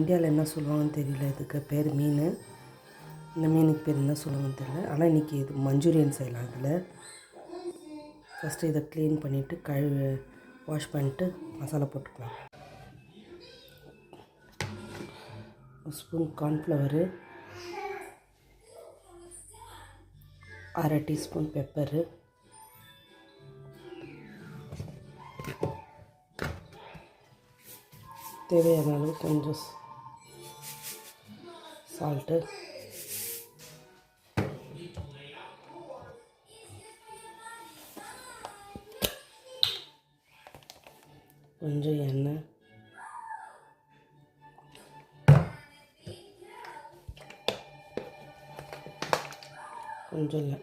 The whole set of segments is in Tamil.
இந்தியாவில் என்ன சொல்லுவாங்கன்னு தெரியல, இதுக்கு பேர் மீன். இந்த மீனுக்கு பேர் என்ன சொல்லுவாங்கன்னு தெரியல. ஆனால் இன்றைக்கி இது மஞ்சூரியன் செய்யலாம். இதில் ஃபஸ்ட்டு இதை க்ளீன் பண்ணிவிட்டு வாஷ் பண்ணிட்டு மசாலா போட்டுக்கலாம். ஒரு ஸ்பூன் கார்ன்ஃப்ளவரு, அரை டீஸ்பூன் பெப்பரு, தேவையான அளவு கொஞ்சம் சால்ட்டு, கொஞ்சம் எண்ணெய், கொஞ்சம் இல்லை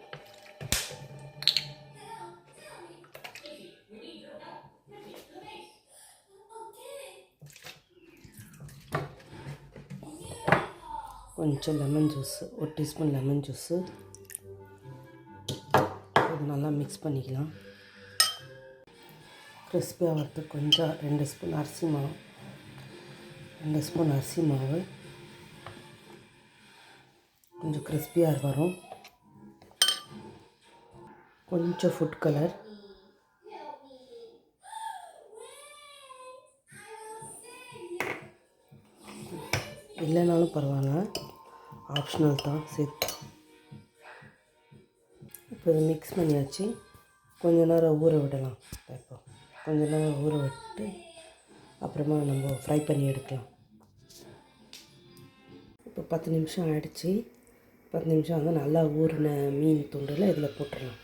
கொஞ்சம் லெமன் ஜூஸு, ஒரு டீஸ்பூன் லெமன் ஜூஸு. இது நல்லா மிக்ஸ் பண்ணிக்கலாம். கிறிஸ்பியாக வரதுக்கு கொஞ்சம் 2 ஸ்பூன் அரிசி மாவு கொஞ்சம் கிறிஸ்பியாக வரும். கொஞ்சம் ஃபுட் கலர், இல்லைனாலும் பரவாயில்ல, ஆப்ஷனல் தான், சேர்த்து. இப்போ இதை மிக்ஸ் பண்ணியாச்சு. கொஞ்ச நேரம் ஊற விடலாம். இப்போ கொஞ்ச நேரம் ஊற விட்டு அப்புறமா நம்ம ஃப்ரை பண்ணி எடுக்கலாம். இப்போ 10 நிமிஷம் ஆகிடுச்சி. 10 நிமிஷம் வந்து நல்லா ஊறின மீன் துண்டில் இதில் போட்டுடலாம்.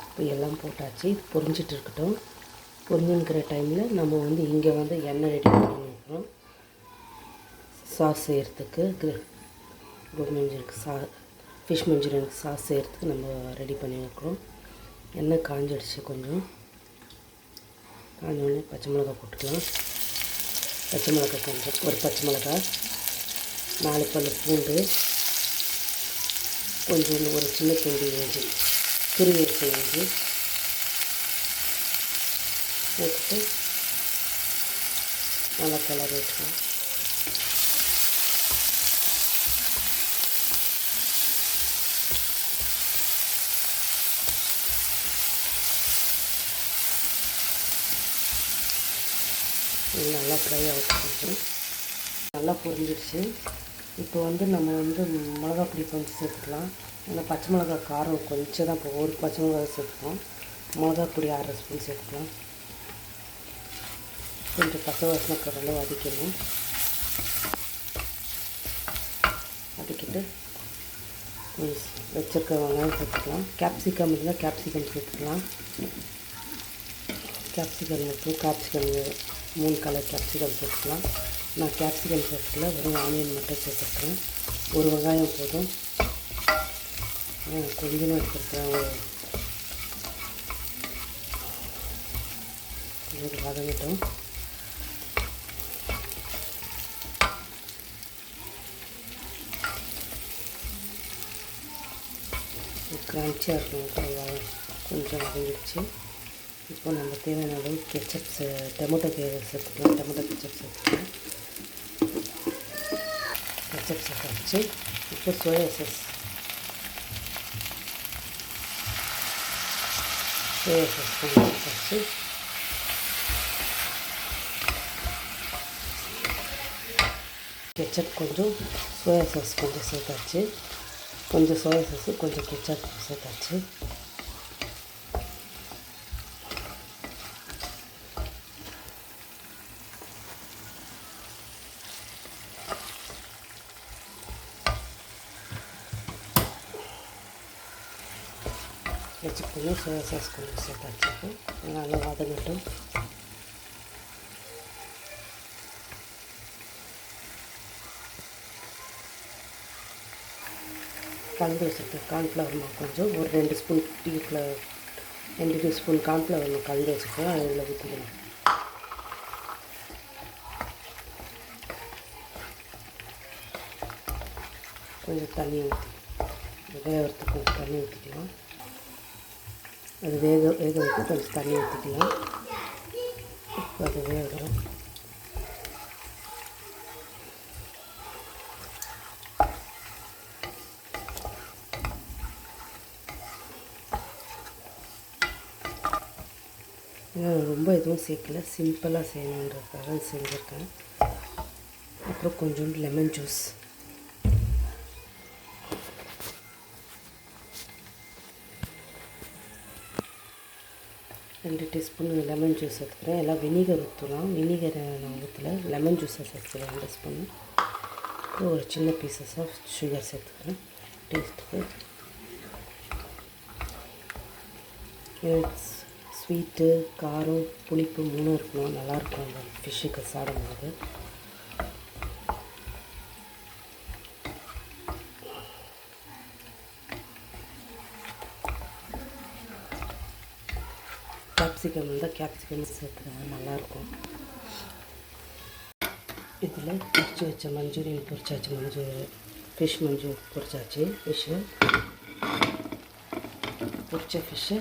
இப்போ எல்லாம் போட்டாச்சு. பொரிஞ்சிட்டு இருக்கட்டும். பொரிஞ்சுங்கிற டைமில் நம்ம வந்து இங்கே வந்து எண்ணெய் ரெடி பண்ணி வைக்கிறோம். சாஸ் செய்கிறதுக்கு கோபி மஞ்சூரியனுக்கு ஃபிஷ் மஞ்சூரியனுக்கு சாஸ் செய்கிறதுக்கு நம்ம ரெடி பண்ணி வைக்கிறோம். எண்ணெய் காஞ்சிடுச்சு. கொஞ்சம் காஞ்சோடனே பச்சை மிளகாய் போட்டுக்கலாம். பச்சை மிளகாய் கொஞ்சம், ஒரு பச்சை மிளகாய், 4 பல் பூண்டு, கொஞ்சம் ஒரு சின்ன துண்டு இஞ்சி, துருவி வச்ச இஞ்சி போட்டுட்டு நல்லா கலர் வச்சுக்கலாம். இது நல்லா ஃப்ரை ஆகிட்டு நல்லா பொரிஞ்சிடுச்சு. இப்போ வந்து நம்ம வந்து மிளகா பொடி கொஞ்சம் சேர்த்துக்கலாம். ஏன்னா பச்சை மிளகா காரம் கொஞ்சம் தான், இப்போ ஒரு பச்சை மிளகா சேர்த்துக்கலாம். மிளகா பொடி 1/2 ஸ்பூன் சேர்த்துக்கலாம். கொஞ்சம் பச்சை வாசனை கடலை வதக்கணும். வதக்கிட்டு வச்சுருக்க வெங்காயம் சேர்த்துக்கலாம். கேப்சிகம் இருந்தால் கேப்சிகம் சேர்த்துக்கலாம். கேப்சிகம் மட்டும் கேப்சிகம் 3 கலர் கேப்சிகம் சேர்த்துக்கலாம். நான் கேப்சிகம் சேர்த்துக்கல, வெறும் ஆனியன் மட்டும் சேர்த்துக்கிறேன். ஒரு வெங்காயம் போதும். கொஞ்சமாக எடுத்துருக்கேன். ஒரு வதங்கட்டும். கிரான்ச்சியாக இருக்கும். கொஞ்சம் வதங்கிடுச்சு. இப்போ நம்ம தேவையான அளவு டொமேட்டோ சேர்த்துக்கலாம். டொமேட்டோ கெச்சப் சேர்த்துக்கலாம். கெச்சப் சேர்த்தாச்சு. இப்போ சோயா சாஸ் கொஞ்சம் சேர்த்தாச்சு. கெச்சப் கொஞ்சம், சோயா சாஸ் கொஞ்சம் சேர்த்தாச்சு. கொஞ்சம் சோயா சாஸு, கொஞ்சம் கெச்சப் சேர்த்தாச்சு. கெச்சப் கொஞ்சம், சோயா சாஸ் கொஞ்சம் சேர்த்தாச்சு. நல்லா வதங்கட்டும். கலந்து வச்சுருக்கேன். கார்ன்ஃப்ளவர் மாவு கொஞ்சம், ஒரு 2 ஸ்பூன் 2 டீஸ்பூன் கார்ன்ஃப்ளவர் மாவு கலந்து வச்சுருக்கேன். அதில் ஊற்றிக்கணும். கொஞ்சம் தண்ணி ஊற்றி வேகிறதுக்கு கொஞ்சம் தண்ணி ஊற்றிக்கலாம். அது வேக வைக்க கொஞ்சம் தண்ணி ஊற்றிக்கலாம். இப்போ அது வேகணும். ரொம்ப எதுவும் சேர்க்கல, சிம்பிளாக செய்யணுன்றதுக்காக செஞ்சுருக்கேன். அப்புறம் கொஞ்சோண்டு lemon juice, 2 teaspoon lemon juice எடுத்துக்கிறேன். எல்லாம் வினிகர் ஊற்றலாம். வினிகர் நான் ஊற்றல, லெமன் ஜூஸை சேர்த்துக்கிறேன் 2 ஸ்பூன். அப்புறம் ஒரு சின்ன பீசஸ் ஆஃப் சுகர் சேர்த்துக்கிறேன் டேஸ்ட்டுக்கு. ஸ்வீட்டு, காரம், புளிப்பு 3 இருக்கணும். நல்லாயிருக்கும் அந்த ஃபிஷ்ஷுக்கு சாப்பிடும்போது. கேப்சிகம் இருந்தால் கேப்சிகம் சேர்த்துக்கங்க, நல்லாயிருக்கும். இதில் பொரிச்சு வச்ச மஞ்சூரியன் பொரிச்சாச்சு. ஃபிஷ் பொரிச்சாச்சு. பொரிச்ச ஃபிஷ்ஷை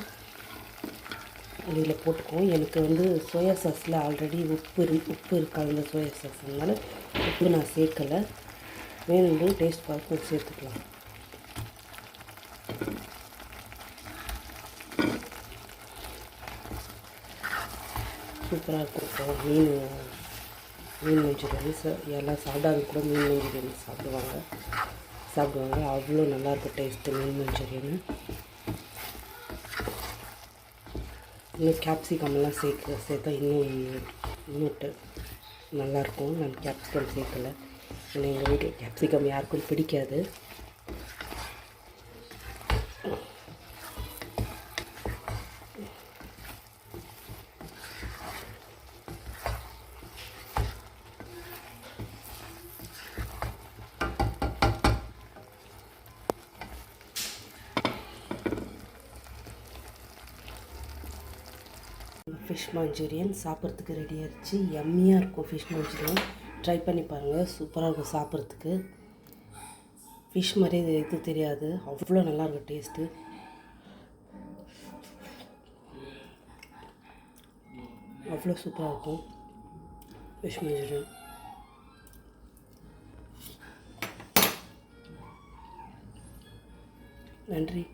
இதில் போட்டுக்குவோம். எனக்கு வந்து சோயா சாஸில் ஆல்ரெடி உப்பு இருக்காது அந்த சோயா சாஸ், அதனால் உப்பு நான் சேர்க்கலை. வேணும்போது டேஸ்ட் பார்த்து சேர்த்துக்கலாம். சூப்பராக இருக்கும். மீன் மஞ்சூரியன் எல்லாம் சாப்பிடாது கூட மீன் மஞ்சூரியன் சாப்பிடுவாங்க. அவ்வளோ நல்லாயிருக்கும் டேஸ்ட்டு மீன் மஞ்சூரியன். இன்னும் கேப்சிகம்லாம் சேர்த்தா இன்னும் நல்லாயிருக்கும். நான் கேப்சிகம் சேர்க்கலை, ஏன்னா எங்கள் வீட்டில் கேப்சிகம் யாருக்கும் பிடிக்காது. ஃபிஷ் மஞ்சூரியன் சாப்பிட்றதுக்கு ரெடி ஆகிடுச்சு. யம்மியாக இருக்கும் ஃபிஷ் மஞ்சூரியன். ட்ரை பண்ணி பாருங்கள், சூப்பராக இருக்கும் சாப்பிட்றதுக்கு. ஃபிஷ் மாதிரி இது தெரியாது, அவ்வளோ நல்லாயிருக்கும் டேஸ்ட்டு. அவ்வளோ சூப்பராக இருக்கும் ஃபிஷ் மஞ்சூரியன். நன்றி.